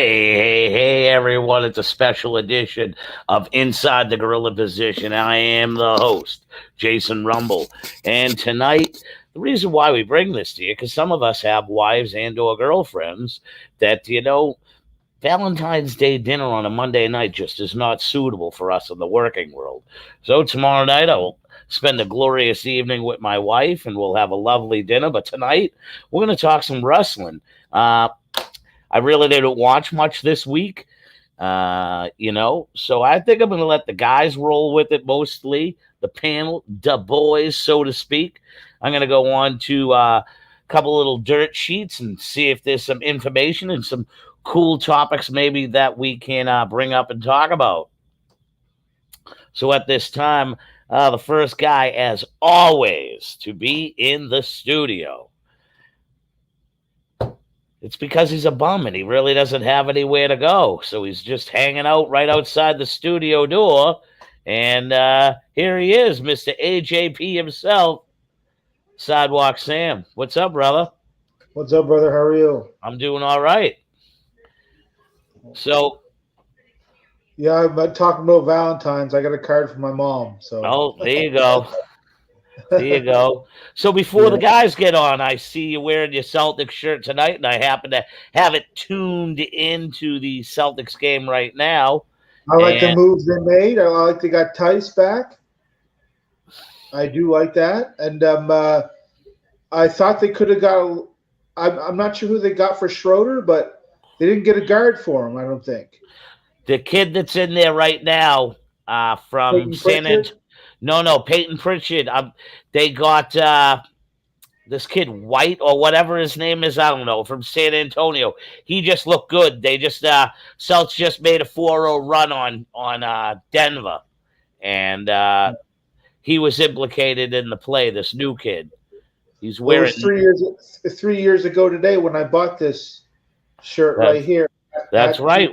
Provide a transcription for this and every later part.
Hey, everyone. It's a special edition of Inside the Gorilla Position. I am the host, Jason Rumble. And tonight, the reason why we bring this to you, because some of us have wives and or girlfriends that, Valentine's Day dinner on a Monday night just is not suitable for us in the working world. So tomorrow night, I will spend a glorious evening with my wife and we'll have a lovely dinner. But tonight, we're going to talk some wrestling. I really didn't watch much this week, so I think I'm going to let the guys roll with it mostly, the panel, Da Boyz, so to speak. I'm going to go on to a couple little dirt sheets and see if there's some information and some cool topics maybe that we can bring up and talk about. So at this time, the first guy, as always, to be in the studio. It's because he's a bum and he really doesn't have anywhere to go. So he's just hanging out right outside the studio door. And here he is, Mr. AJP himself, Sidewalk Sam. What's up, brother? What's up, brother? How are you? I'm doing all right. So, yeah, I'm talking about Valentine's. I got a card from my mom. So, there you go. There you go. So before the guys get on, I see you wearing your Celtics shirt tonight, and I happen to have it tuned into the Celtics game right now. I like the moves they made. I like they got Tice back. I do like that. And I thought they could have got I'm not sure who they got for Schroeder, but they didn't get a guard for him, I don't think. The kid that's in there right now from San Antonio. No, Peyton Pritchard. They got this kid White or whatever his name is. I don't know, from San Antonio. He just looked good. They just Celtics just made a 4-0 run on Denver, and he was implicated in the play. This new kid. He's wearing. It was 3 years ago today when I bought this shirt right here. That's right.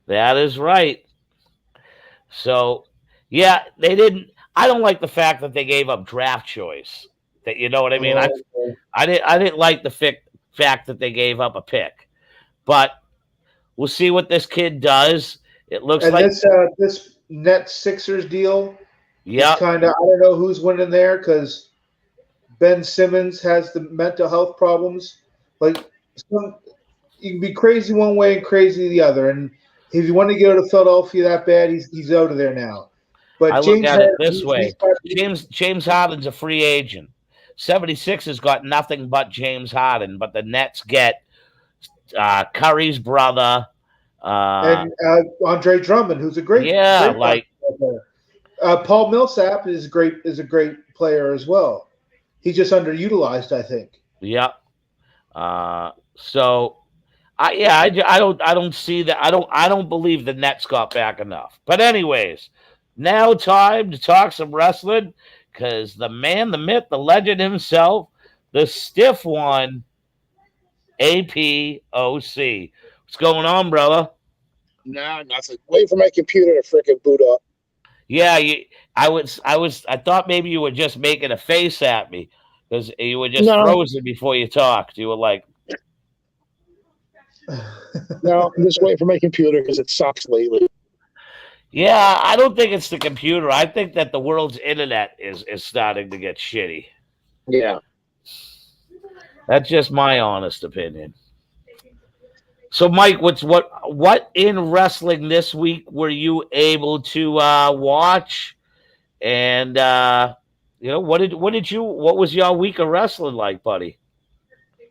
That is right. So. Yeah, they didn't. I don't like the fact that they gave up draft choice. That you know what I mean. I didn't like the fact that they gave up a pick, but we'll see what this kid does. It looks like this Nets Sixers deal. Yeah, kind of. I don't know who's winning there because Ben Simmons has the mental health problems. Like you can be crazy one way and crazy the other, and if you want to go to Philadelphia that bad, he's out of there now. But I look at it this way. James Harden's a free agent. 76 has got nothing but James Harden, but the Nets get Curry's brother. And Andre Drummond, who's a great great player. Paul Millsap is a great player as well. He's just underutilized, I think. Yeah. So I don't see that. I don't believe the Nets got back enough. But anyways, now time to talk some wrestling because the man, the myth, the legend himself, the stiff one, APOC. What's going on, brother? Nah, nothing. Wait for my computer to freaking boot up. Yeah, I thought maybe you were just making a face at me because you were just frozen before you talked. You were like, no, I'm just waiting for my computer because it sucks lately. Yeah, I don't think it's the computer. I think that the world's internet is starting to get shitty. Yeah. That's just my honest opinion. So, Mike, what in wrestling this week were you able to watch? And what was your week of wrestling like, buddy?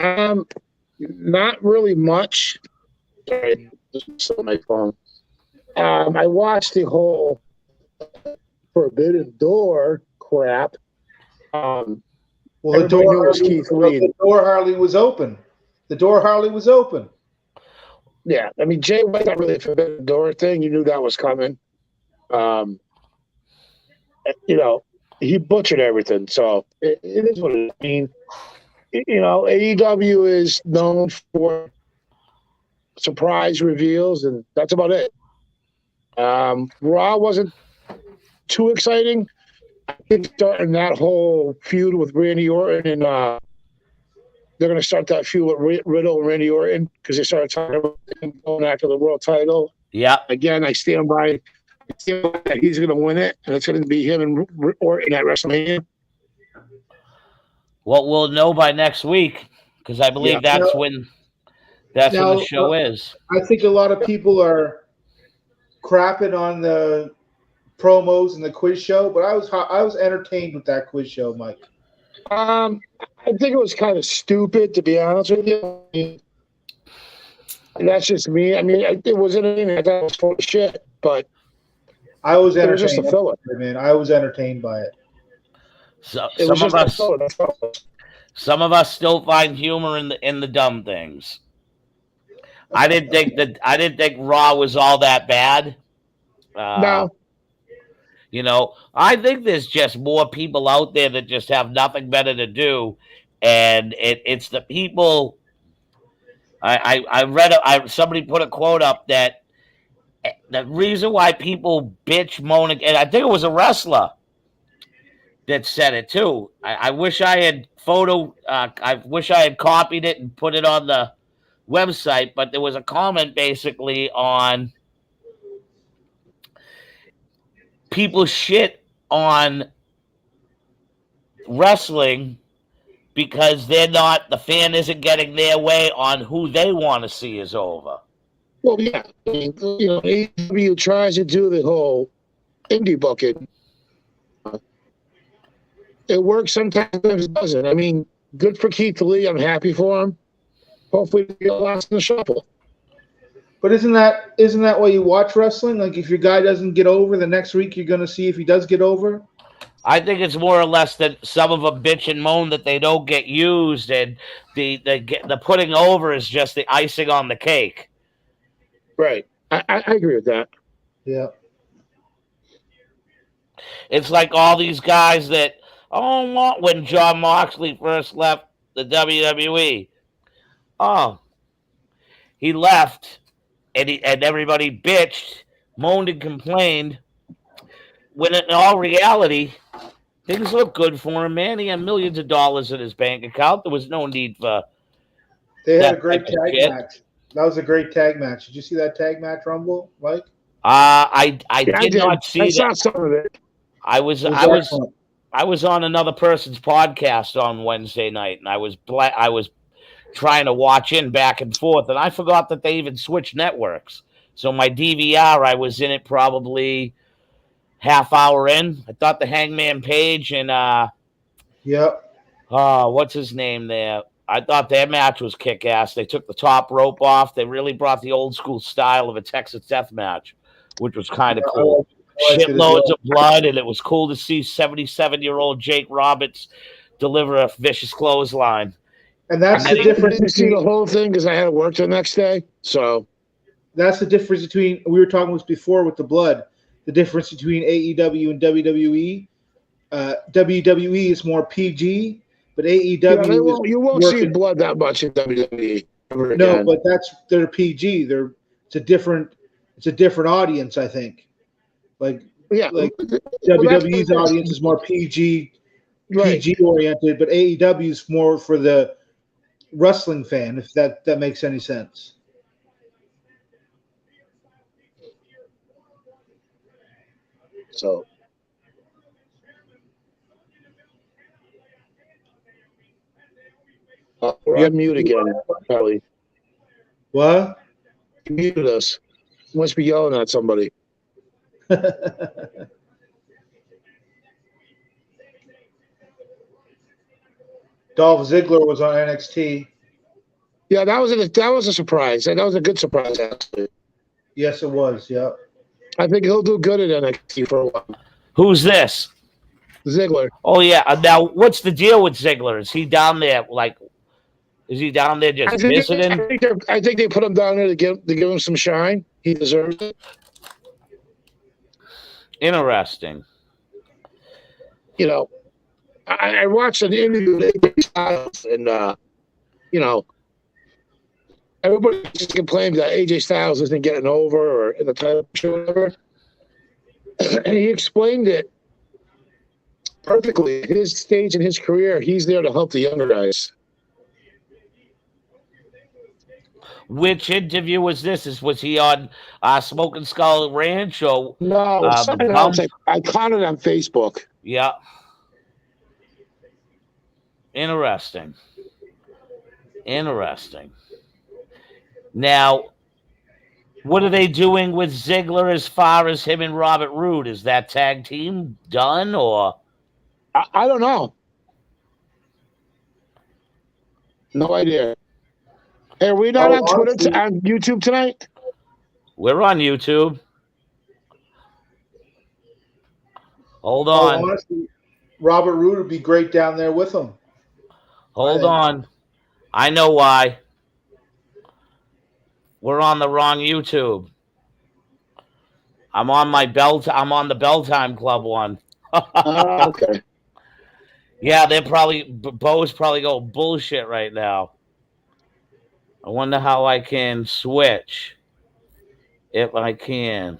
Not really much. Sorry, just on my phone. I watched the whole Forbidden Door crap. The door hardly was open. The door hardly was open. Yeah, I mean, Jay White got really a Forbidden Door thing. You knew that was coming. He butchered everything. So it is what it is. I mean, AEW is known for surprise reveals, and that's about it. Raw wasn't too exciting. I think starting that whole feud with Randy Orton and they're going to start that feud with Riddle and Randy Orton because they started talking about him going after the world title. Yeah. Again, I stand by that he's going to win it, and it's going to be him and Orton at WrestleMania. Well, we'll know by next week because I believe that's when the show is. I think a lot of people are crapping on the promos and the quiz show, but I was entertained with that quiz show, Mike. I think it was kind of stupid, to be honest with you. And that's just me. I mean, it was entertaining. I thought it was full of shit, but I was entertained. It was just a filler. Man, I was entertained by it. So some of us still find humor in the dumb things. I didn't think Raw was all that bad. No. You know, I think there's just more people out there that just have nothing better to do, and it's the people. I read somebody put a quote up that the reason why people bitch, moan, and I think it was a wrestler that said it too. I wish I had I wish I had copied it and put it on the website, but there was a comment basically on people shit on wrestling because the fan isn't getting their way on who they want to see is over. Well, yeah. I mean, you know, AEW tries to do the whole indie bucket. It works sometimes, it doesn't. I mean, good for Keith Lee. I'm happy for him. Hopefully he get lost in the shuffle. But isn't that why you watch wrestling? Like, if your guy doesn't get over, the next week you're going to see if he does get over? I think it's more or less that some of them bitch and moan that they don't get used, and the putting over is just the icing on the cake. Right. I agree with that. Yeah. It's like all these guys that, when Jon Moxley first left the WWE. Oh, he left, and everybody bitched, moaned, and complained. When in all reality, things look good for him, man. He had millions of dollars in his bank account. There was no need for. They had a great tag match. That was a great tag match. Did you see that tag match, Rumble, Mike? I did not see that. I saw some of it. I was on another person's podcast on Wednesday night, and I was trying to watch in back and forth, and I forgot that they even switched networks. So my DVR, I was in it probably half hour in. I thought the Hangman Page and what's his name there? I thought their match was kick ass. They took the top rope off. They really brought the old school style of a Texas death match, which was kind of cool. Shitloads of blood, and it was cool to see 77-year-old Jake Roberts deliver a vicious clothesline. And that's the difference. I didn't see the whole thing because I had to work the next day. So that's the difference between, we were talking about before with the blood, the difference between AEW and WWE. WWE is more PG, but AEW you won't see blood that much in WWE. No, but they're PG. It's a different audience, I think. WWE's audience is more PG oriented, but AEW is more for the wrestling fan, if that makes any sense. So we're on mute again, Kelly. What? You muted us. You must be yelling at somebody. Dolph Ziggler was on NXT. Yeah, that was a surprise. That was a good surprise, actually. Yes, it was. Yeah. I think he'll do good at NXT for a while. Who's this? Ziggler. Oh yeah. Now, what's the deal with Ziggler? Is he down there? Is he down there just visiting? I think they put him down there to give him some shine. He deserves it. Interesting. You know, I watched an interview with AJ Styles, and everybody just complained that AJ Styles isn't getting over or in the title show or whatever. And he explained it perfectly. At his stage in his career, he's there to help the younger guys. Which interview was this? Was he on Smoking Skull Ranch or No, the something Bump? else. I caught it on Facebook. Yeah. Interesting. Now, what are they doing with Ziggler as far as him and Robert Roode? Is that tag team done or? I don't know. No idea. Hey, are we not on Twitter, honestly, on YouTube tonight? We're on YouTube. Hold on. honestly, Robert Roode would be great down there with him. Hold on. I know why. We're on the wrong YouTube. I'm on the Bell Time Club one. Okay. Yeah, they're probably Bo's probably going bullshit right now. I wonder how I can switch. If I can.